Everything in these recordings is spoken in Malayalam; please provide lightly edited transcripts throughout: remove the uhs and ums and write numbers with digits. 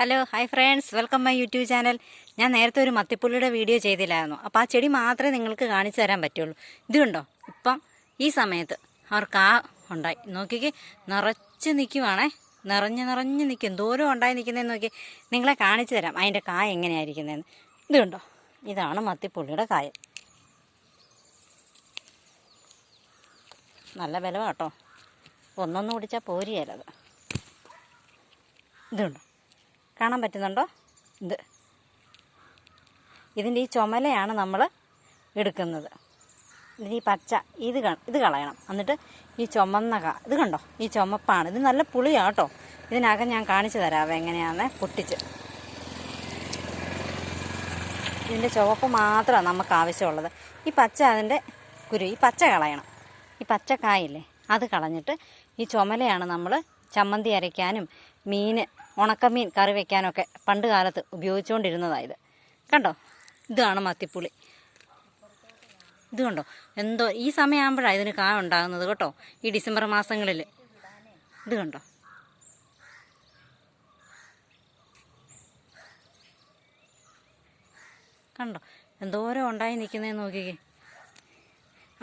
Hello hi friends, welcome my YouTube channel. ഞാൻ നേരത്തെ ഒരു മത്തിപ്പുള്ളിയുടെ വീഡിയോ ചെയ്തില്ലായിരുന്നു. അപ്പോൾ ആ ചെടി മാത്രമേ നിങ്ങൾക്ക് കാണിച്ചു തരാൻ പറ്റുള്ളൂ. ഇതുണ്ടോ, ഇപ്പം ഈ സമയത്ത് അവർ കാ ഉണ്ടായി നോക്കിക്ക് നിറച്ച് നിൽക്കുവാണേ. നിറഞ്ഞ് നിൽക്കും. എന്തോരം ഉണ്ടായി നിൽക്കുന്നതെന്ന് നോക്കി നിങ്ങളെ കാണിച്ചു തരാം അതിൻ്റെ കായ എങ്ങനെയായിരിക്കുന്നതെന്ന്. ഇതുണ്ടോ, ഇതാണ് മത്തിപ്പുള്ളിയുടെ കായ. നല്ല ബലമാണ് കേട്ടോ, ഒന്നൊന്നും കുടിച്ചാൽ പോരിയല്ലത്. ഇതുണ്ടോ, കാണാൻ പറ്റുന്നുണ്ടോ? ഇതിൻ്റെ ഈ ചുമലയാണ് നമ്മൾ എടുക്കുന്നത്. ഇതിന് ഈ പച്ച ഇത് കളയണം. എന്നിട്ട് ഈ ചുമന്ന ഇത് കണ്ടോ, ഈ ചുമപ്പാണ്. ഇത് നല്ല പുളിയാണ് കേട്ടോ. ഇതിനകം ഞാൻ കാണിച്ചു തരാവേ എങ്ങനെയാണെന്ന് പൊട്ടിച്ച്. ഇതിൻ്റെ ചുവപ്പ് മാത്രമാണ് നമുക്ക് ആവശ്യമുള്ളത്. ഈ പച്ച അതിൻ്റെ ഈ പച്ച കളയണം. ഈ പച്ചക്കായില്ലേ അത് കളഞ്ഞിട്ട് ഈ ചുമലയാണ് നമ്മൾ ചമ്മന്തി അരയ്ക്കാനും ഉണക്കമീൻ കറി വയ്ക്കാനൊക്കെ പണ്ട് കാലത്ത് ഉപയോഗിച്ചുകൊണ്ടിരുന്നതായത്. കണ്ടോ, ഇതാണ് മത്തിപ്പുളി. ഇത് കണ്ടോ, എന്തോ ഈ സമയമാകുമ്പോഴാണ് ഇതിന് കായ ഉണ്ടാകുന്നത് കേട്ടോ, ഈ ഡിസംബർ മാസങ്ങളിൽ. ഇത് കണ്ടോ, കണ്ടോ എന്തോരം ഉണ്ടായി നിൽക്കുന്നതെന്ന് നോക്കിക്കേ.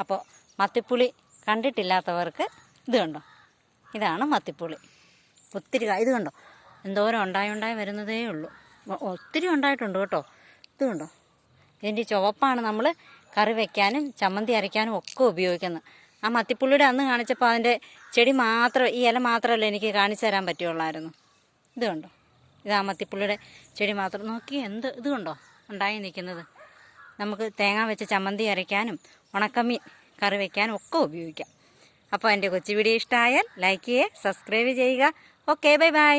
അപ്പോൾ മത്തിപ്പുളി കണ്ടിട്ടില്ലാത്തവർക്ക് ഇത് കണ്ടോ, ഇതാണ് മത്തിപ്പുളി. ഒത്തിരി ഇത് കണ്ടോ, എന്തോരം ഉണ്ടായി വരുന്നതേ ഉള്ളൂ. ഒത്തിരി ഉണ്ടായിട്ടുണ്ട് കേട്ടോ. ഇത് കണ്ടോ, ഇതിൻ്റെ ചുവപ്പാണ് നമ്മൾ കറി വയ്ക്കാനും ചമ്മന്തി അരയ്ക്കാനും ഒക്കെ ഉപയോഗിക്കുന്നത്. ആ മത്തിപ്പുള്ളിയുടെ അന്ന് കാണിച്ചപ്പോൾ അതിൻ്റെ ചെടി മാത്രം, ഈ ഇല മാത്രമല്ല എനിക്ക് കാണിച്ചു തരാൻ പറ്റുള്ളായിരുന്നു. ഇത് കണ്ടോ, ഇതാ മത്തിപ്പുള്ളിയുടെ ചെടി മാത്രം. നോക്കി ഇത് കണ്ടോ ഉണ്ടായി നിൽക്കുന്നത്. നമുക്ക് തേങ്ങ വെച്ച് ചമ്മന്തി അരയ്ക്കാനും ഉണക്കമീൻ കറി വയ്ക്കാനും ഒക്കെ ഉപയോഗിക്കാം. അപ്പോൾ എൻ്റെ കൊച്ചു വീഡിയോ ഇഷ്ടമായാൽ ലൈക്ക് ചെയ്യുക, സബ്സ്ക്രൈബ് ചെയ്യുക. Okay, bye bye.